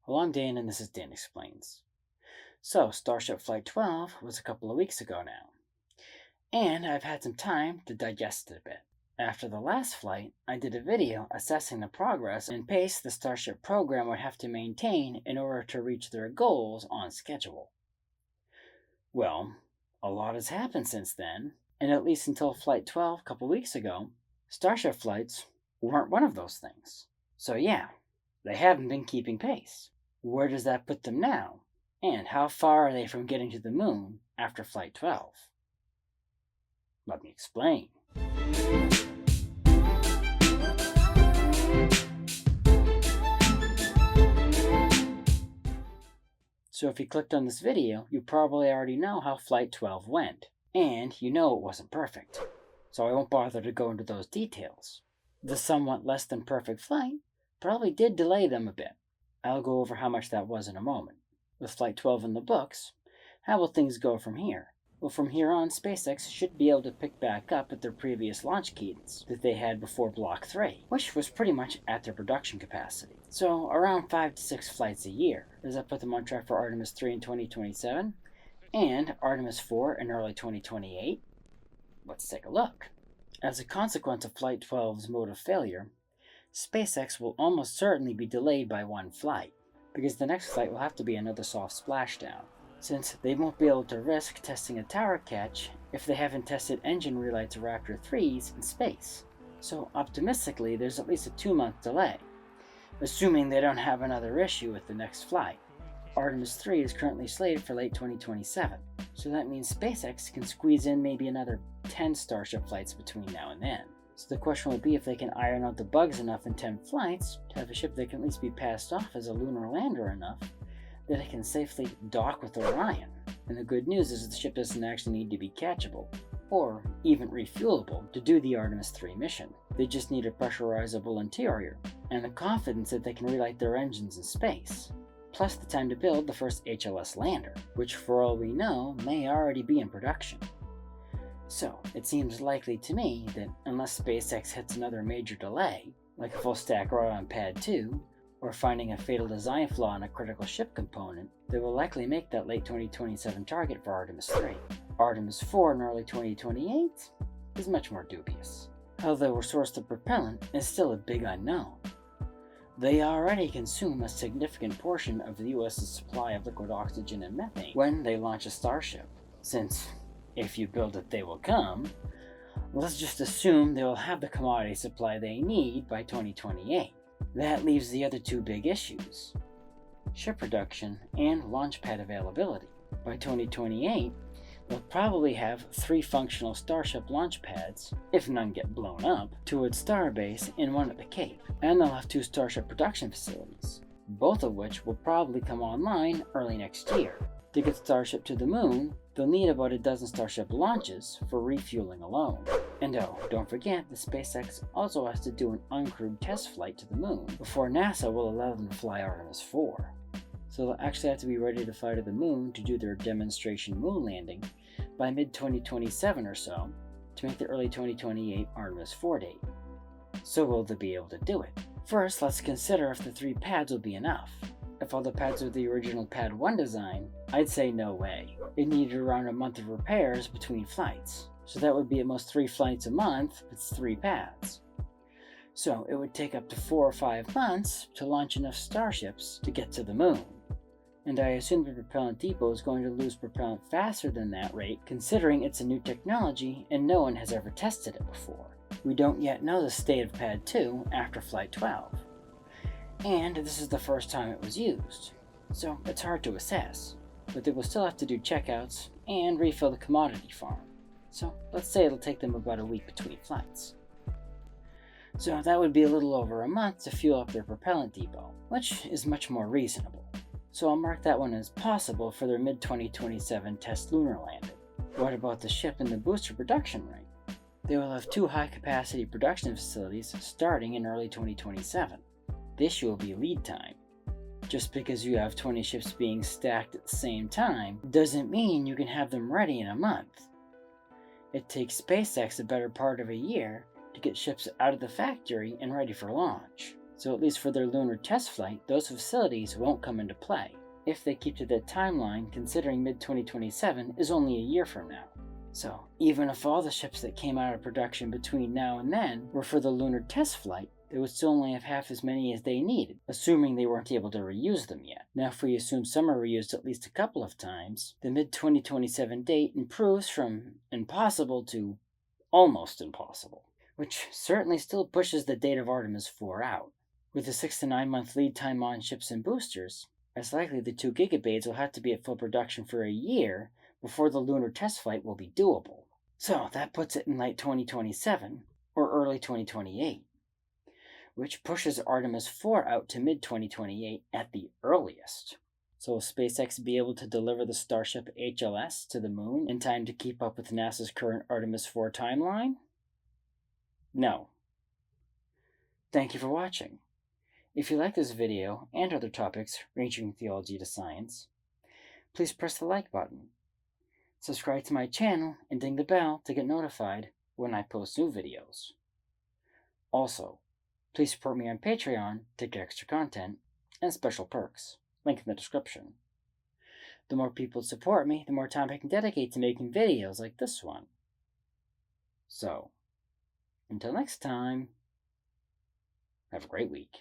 Well, I'm Dan and this is Dan Explains. So, Starship Flight 12 was a couple of weeks ago now, and I've had some time to digest it a bit. After the last flight, I did a video assessing the progress and pace the Starship program would have to maintain in order to reach their goals on schedule. Well, a lot has happened since then, and at least until Flight 12 a couple weeks ago, Starship flights weren't one of those things. So yeah, they haven't been keeping pace. Where does that put them now? And how far are they from getting to the moon after Flight 12? Let me explain. So if you clicked on this video, you probably already know how Flight 12 went. And you know it wasn't perfect. So I won't bother to go into those details. The somewhat less than perfect flight probably did delay them a bit. I'll go over how much that was in a moment. With Flight 12 in the books, how will things go from here? Well, from here on, SpaceX should be able to pick back up at their previous launch cadence that they had before Block 3, which was pretty much at their production capacity. So around 5 to 6 flights a year. Does that put them on track for Artemis 3 in 2027 and Artemis 4 in early 2028? Let's take a look. As a consequence of Flight 12's mode of failure, SpaceX will almost certainly be delayed by one flight, because the next flight will have to be another soft splashdown, since they won't be able to risk testing a tower catch if they haven't tested engine relay to Raptor 3s in space. So optimistically, there's at least a 2-month delay, assuming they don't have another issue with the next flight. Artemis 3 is currently slated for late 2027, so that means SpaceX can squeeze in maybe another 10 Starship flights between now and then. So the question will be if they can iron out the bugs enough in 10 flights to have a ship that can at least be passed off as a lunar lander enough that it can safely dock with Orion. And the good news is the ship doesn't actually need to be catchable, or even refuelable, to do the Artemis 3 mission. They just need a pressurizable interior, and the confidence that they can relight their engines in space, plus the time to build the first HLS lander, which for all we know may already be in production. So, it seems likely to me that unless SpaceX hits another major delay, like a full stack rot on Pad 2, or finding a fatal design flaw in a critical ship component, they will likely make that late 2027 target for Artemis 3. Artemis 4 in early 2028 is much more dubious. How they will source the propellant is still a big unknown. They already consume a significant portion of the US's supply of liquid oxygen and methane when they launch a Starship, since if you build it, they will come. Let's just assume they will have the commodity supply they need by 2028. That leaves the other two big issues: ship production and launch pad availability. By 2028, they'll probably have 3 functional Starship launch pads, if none get blown up, two at Starbase and one at the Cape. And they'll have 2 Starship production facilities, both of which will probably come online early next year. To get Starship to the moon, they'll need about a dozen Starship launches for refueling alone. And oh, don't forget that SpaceX also has to do an uncrewed test flight to the moon before NASA will allow them to fly Artemis 4. So they'll actually have to be ready to fly to the moon to do their demonstration moon landing by mid-2027 or so to make the early 2028 Artemis 4 date. So will they be able to do it? First, let's consider if the 3 pads will be enough. If all the pads are the original Pad 1 design, I'd say no way. It needed around a month of repairs between flights. So that would be at most 3 flights a month, with 3 pads. So it would take up to 4 or 5 months to launch enough Starships to get to the moon. And I assume the propellant depot is going to lose propellant faster than that rate, considering it's a new technology and no one has ever tested it before. We don't yet know the state of Pad 2 after Flight 12. And this is the first time it was used, so it's hard to assess, but they will still have to do checkouts and refill the commodity farm. So let's say it'll take them about a week between flights. So that would be a little over a month to fuel up their propellant depot, which is much more reasonable. So I'll mark that one as possible for their mid-2027 test lunar landing. What about the ship and the booster production rate? They will have 2 high-capacity production facilities starting in early 2027. The issue will be lead time. Just because you have 20 ships being stacked at the same time doesn't mean you can have them ready in a month. It takes SpaceX a better part of a year to get ships out of the factory and ready for launch. So at least for their lunar test flight, those facilities won't come into play, if they keep to that timeline, considering mid-2027 is only a year from now. So even if all the ships that came out of production between now and then were for the lunar test flight, they would still only have half as many as they needed, assuming they weren't able to reuse them yet. Now if we assume some are reused at least a couple of times, the mid-2027 date improves from impossible to almost impossible, which certainly still pushes the date of Artemis 4 out. With a 6 to 9 month lead time on ships and boosters, it's likely the 2 gigabades will have to be at full production for a year before the lunar test flight will be doable. So that puts it in late 2027 or early 2028, which pushes Artemis 4 out to mid-2028 at the earliest. So will SpaceX be able to deliver the Starship HLS to the moon in time to keep up with NASA's current Artemis 4 timeline? No. Thank you for watching. If you like this video and other topics ranging from theology to science, please press the like button. Subscribe to my channel and ding the bell to get notified when I post new videos. Also, please support me on Patreon to get extra content and special perks. Link in the description. The more people support me, the more time I can dedicate to making videos like this one. So, until next time, have a great week.